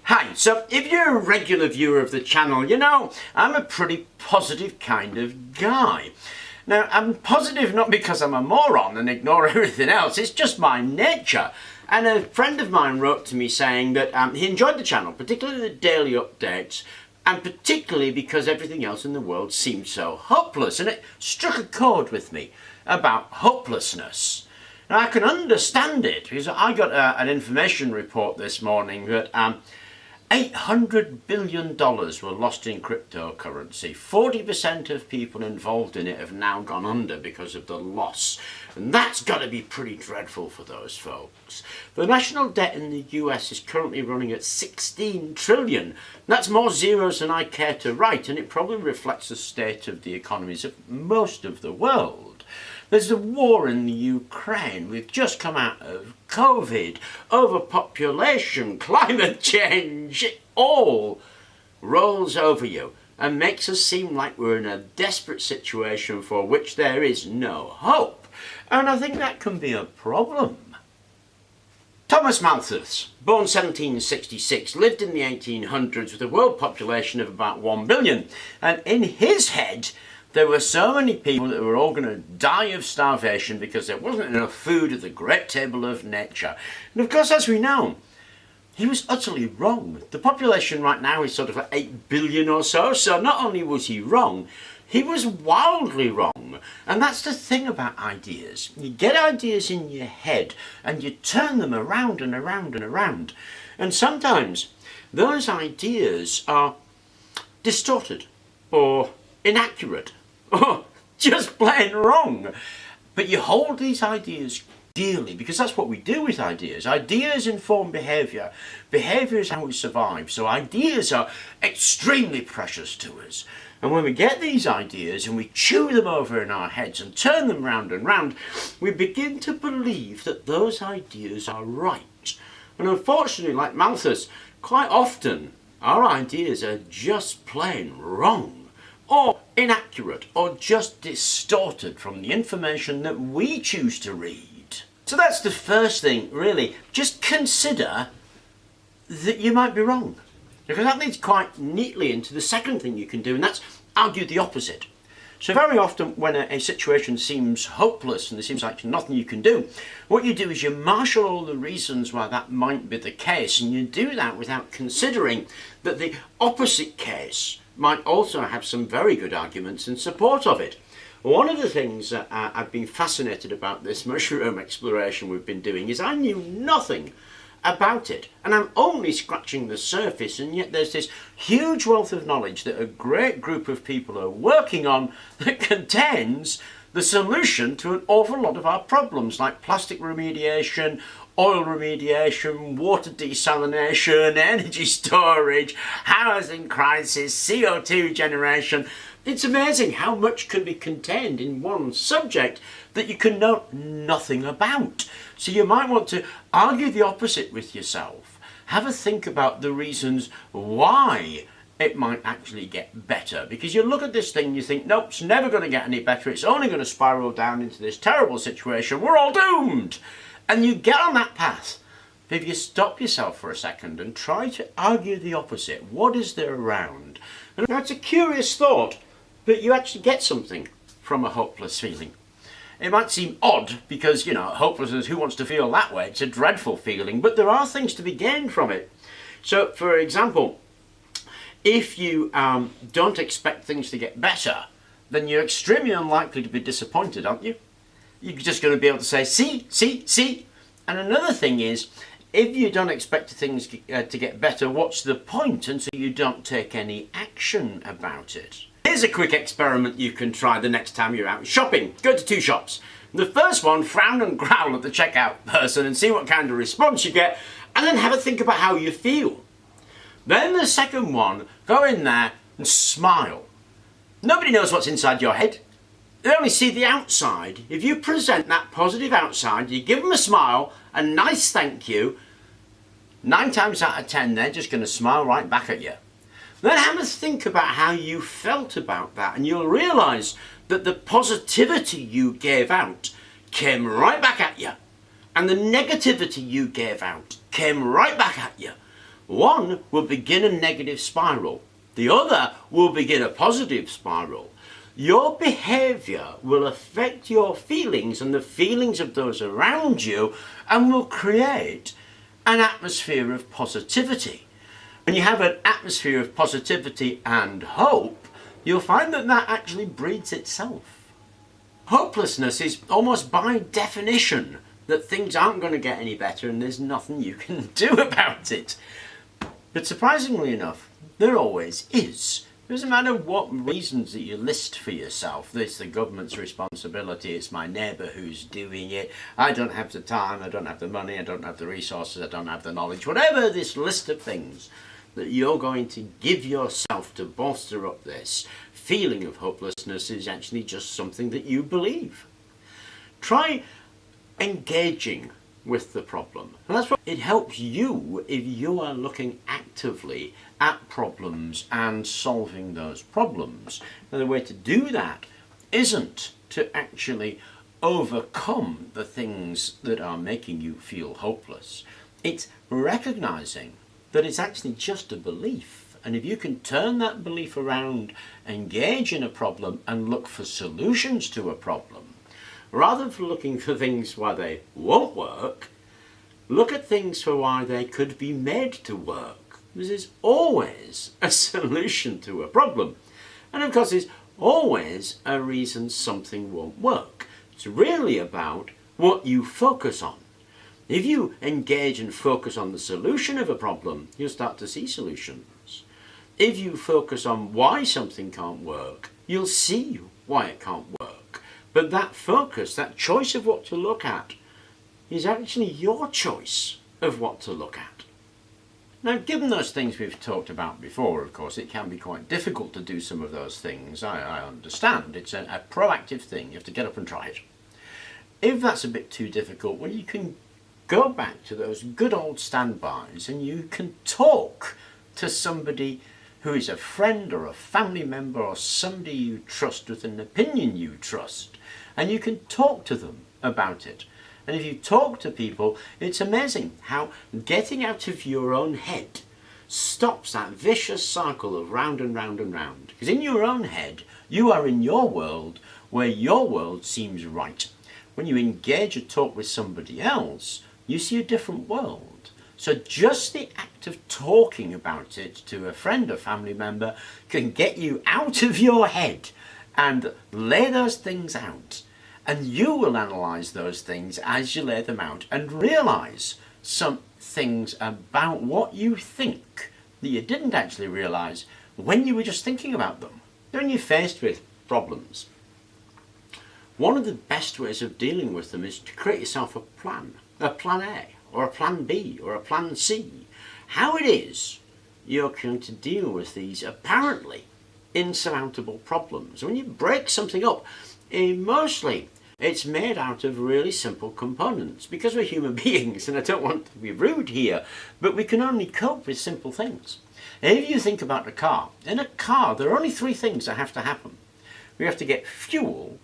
Hi, so if you're a regular viewer of the channel, you know I'm a pretty positive kind of guy. Now, I'm positive not because I'm a moron and ignore everything else, it's just my nature. And a friend of mine wrote to me saying that he enjoyed the channel, particularly the daily updates, and particularly because everything else in the world seemed so hopeless. And it struck a chord with me about hopelessness. Now, I can understand it because I got an information report this morning that $800 billion were lost in cryptocurrency. 40% of people involved in it have now gone under because of the loss. And that's got to be pretty dreadful for those folks. The national debt in the US is currently running at 16 trillion. That's more zeros than I care to write, and it probably reflects the state of the economies of most of the world. There's the war in the Ukraine, we've just come out of COVID, overpopulation, climate change, it all rolls over you and makes us seem like we're in a desperate situation for which there is no hope. And I think that can be a problem. Thomas Malthus, born 1766, lived in the 1800s with a world population of about 1 billion. And in his head, there were so many people that were all going to die of starvation because there wasn't enough food at the great table of nature. And of course, as we know, he was utterly wrong. The population right now is sort of like 8 billion or so, so not only was he wrong, he was wildly wrong. And that's the thing about ideas. You get ideas in your head and you turn them around and around and around. And sometimes those ideas are distorted or inaccurate or just plain wrong. But you hold these ideas dearly because that's what we do with ideas. Ideas inform behaviour. Behaviour is how we survive. So ideas are extremely precious to us. And when we get these ideas and we chew them over in our heads and turn them round and round, we begin to believe that those ideas are right. And unfortunately, like Malthus, quite often our ideas are just plain wrong, or inaccurate, or just distorted from the information that we choose to read. So that's the first thing, really. Just consider that you might be wrong. Because that leads quite neatly into the second thing you can do, and that's argue the opposite. So very often when a situation seems hopeless and there seems like nothing you can do, what you do is you marshal all the reasons why that might be the case, and you do that without considering that the opposite case might also have some very good arguments in support of it. One of the things that I've been fascinated about this mushroom exploration we've been doing is I knew nothing about it, and I'm only scratching the surface, and yet there's this huge wealth of knowledge that a great group of people are working on that contains the solution to an awful lot of our problems, like plastic remediation, oil remediation, water desalination, energy storage, housing crisis, CO2 generation. It's amazing how much can be contained in one subject that you can know nothing about. So you might want to argue the opposite with yourself. Have a think about the reasons why it might actually get better. Because you look at this thing and you think, nope, it's never going to get any better. It's only going to spiral down into this terrible situation. We're all doomed. And you get on that path. But if you stop yourself for a second and try to argue the opposite, what is there around? And that's a curious thought, but you actually get something from a hopeless feeling. It might seem odd because, you know, hopelessness, who wants to feel that way? It's a dreadful feeling, but there are things to be gained from it. So, for example, if you don't expect things to get better, then you're extremely unlikely to be disappointed, aren't you? You're just going to be able to say, see. And another thing is, if you don't expect things to get better, what's the point? And so you don't take any action about it. Here's a quick experiment you can try the next time you're out shopping. Go to two shops. The first one, frown and growl at the checkout person and see what kind of response you get, and then have a think about how you feel. Then the second one, go in there and smile. Nobody knows what's inside your head. They only see the outside. If you present that positive outside, you give them a smile, a nice thank you, 9 times out of 10 they're just going to smile right back at you. Then have a think about how you felt about that, and you'll realise that the positivity you gave out came right back at you, and the negativity you gave out came right back at you. One will begin a negative spiral. The other will begin a positive spiral. Your behaviour will affect your feelings and the feelings of those around you and will create an atmosphere of positivity. When you have an atmosphere of positivity and hope, you'll find that that actually breeds itself. Hopelessness is almost by definition that things aren't going to get any better and there's nothing you can do about it. But surprisingly enough, there always is. It doesn't matter what reasons that you list for yourself. It's the government's responsibility, it's my neighbour who's doing it, I don't have the time, I don't have the money, I don't have the resources, I don't have the knowledge. Whatever this list of things that you're going to give yourself to bolster up this feeling of hopelessness is actually just something that you believe. Try engaging with the problem. And that's what it helps you if you are looking actively at problems and solving those problems. And the way to do that isn't to actually overcome the things that are making you feel hopeless. It's recognizing that it's actually just a belief. And if you can turn that belief around, engage in a problem and look for solutions to a problem, rather than looking for things why they won't work, look at things for why they could be made to work. Because there's always a solution to a problem. And of course there's always a reason something won't work. It's really about what you focus on. If you engage and focus on the solution of a problem, you'll start to see solutions. If you focus on why something can't work, you'll see why it can't work. But that focus, that choice of what to look at, is actually your choice of what to look at. Now, given those things we've talked about before, of course, it can be quite difficult to do some of those things. I understand. It's a proactive thing. You have to get up and try it. If that's a bit too difficult, well, you can go back to those good old standbys and you can talk to somebody who is a friend or a family member or somebody you trust with an opinion you trust, and you can talk to them about it. And if you talk to people, it's amazing how getting out of your own head stops that vicious cycle of round and round and round. Because in your own head, you are in your world where your world seems right. When you engage or talk with somebody else, you see a different world. So just the act of talking about it to a friend or family member can get you out of your head and lay those things out. And you will analyse those things as you lay them out and realise some things about what you think that you didn't actually realise when you were just thinking about them. When you're faced with problems, one of the best ways of dealing with them is to create yourself a plan A, or a plan B, or a plan C. How it is you're going to deal with these apparently insurmountable problems. When you break something up, mostly it's made out of really simple components, because we're human beings, and I don't want to be rude here, but we can only cope with simple things. If you think about a car, in a car there are only three things that have to happen. We have to get fuel,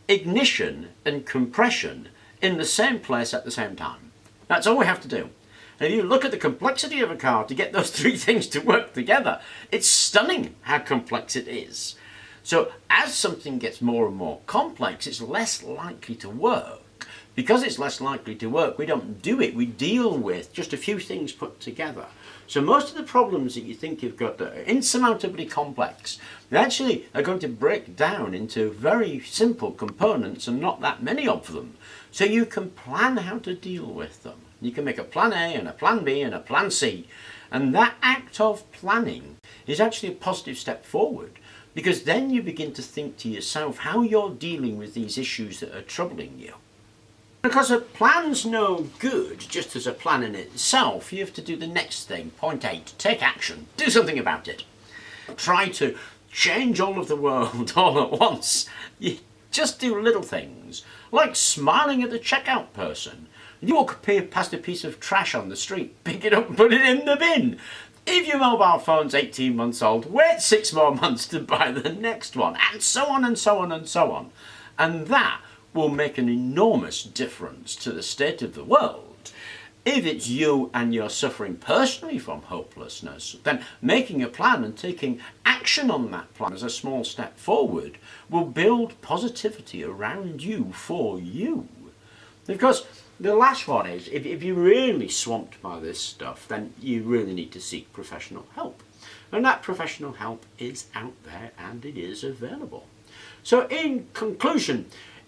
ignition and compression in the same place at the same time. That's all we have to do. And if you look at the complexity of a car to get those three things to work together, it's stunning how complex it is. So as something gets more and more complex, it's less likely to work. Because it's less likely to work, we don't do it. We deal with just a few things put together. So most of the problems that you think you've got that are insurmountably complex, they actually are going to break down into very simple components and not that many of them. So you can plan how to deal with them. You can make a plan A and a plan B and a plan C. And that act of planning is actually a positive step forward. Because then you begin to think to yourself how you're dealing with these issues that are troubling you. Because a plan's no good just as a plan in itself. You have to do the next thing. Point 8, take action. Do something about it. Try to change all of the world all at once. You just do little things, like smiling at the checkout person. You walk past a piece of trash on the street, pick it up and put it in the bin. If your mobile phone's 18 months old, wait 6 more months to buy the next one, and so on and so on and so on. And that will make an enormous difference to the state of the world. If it's you and you're suffering personally from hopelessness, then making a plan and taking action on that plan as a small step forward will build positivity around you for you. Of course, the last one is, if you're really swamped by this stuff, then you really need to seek professional help. And that professional help is out there and it is available. So in conclusion,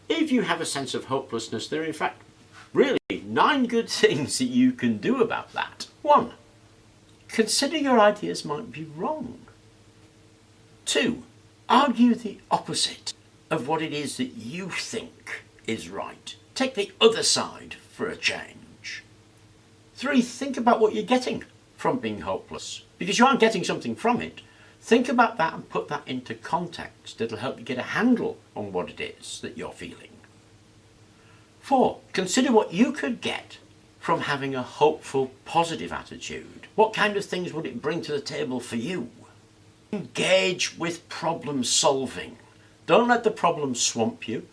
if you have a sense of hopelessness, there are in fact really 9 good things that you can do about that. 1. Consider your ideas might be wrong. 2. Argue the opposite of what it is that you think is right. Take the other side for a change. 3. Think about what you're getting from being hopeless. Because you aren't getting something from it. Think about that and put that into context. It'll help you get a handle on what it is that you're feeling. 4. Consider what you could get from having a hopeful, positive attitude. What kind of things would it bring to the table for you? Engage with problem solving. Don't let the problem swamp you.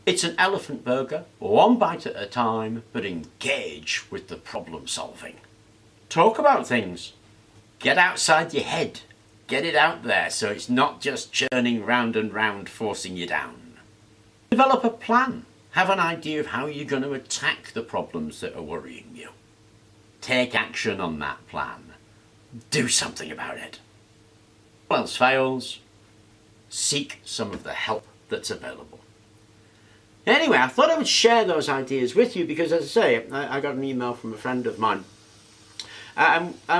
It's an elephant burger, 1 bite at a time, but engage with the problem solving. Talk about things. Get outside your head. Get it out there so it's not just churning round and round, forcing you down. Develop a plan. Have an idea of how you're going to attack the problems that are worrying you. Take action on that plan. Do something about it. If all else fails, seek some of the help that's available. Anyway, I thought I would share those ideas with you because, as I say, I got an email from a friend of mine.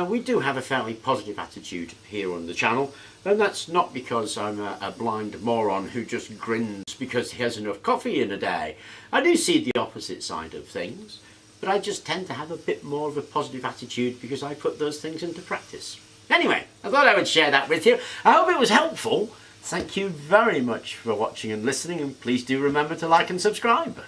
We do have a fairly positive attitude here on the channel, and that's not because I'm a blind moron who just grins because he has enough coffee in a day. I do see the opposite side of things, but I just tend to have a bit more of a positive attitude because I put those things into practice. Anyway, I thought I would share that with you. I hope it was helpful. Thank you very much for watching and listening, and please do remember to like and subscribe.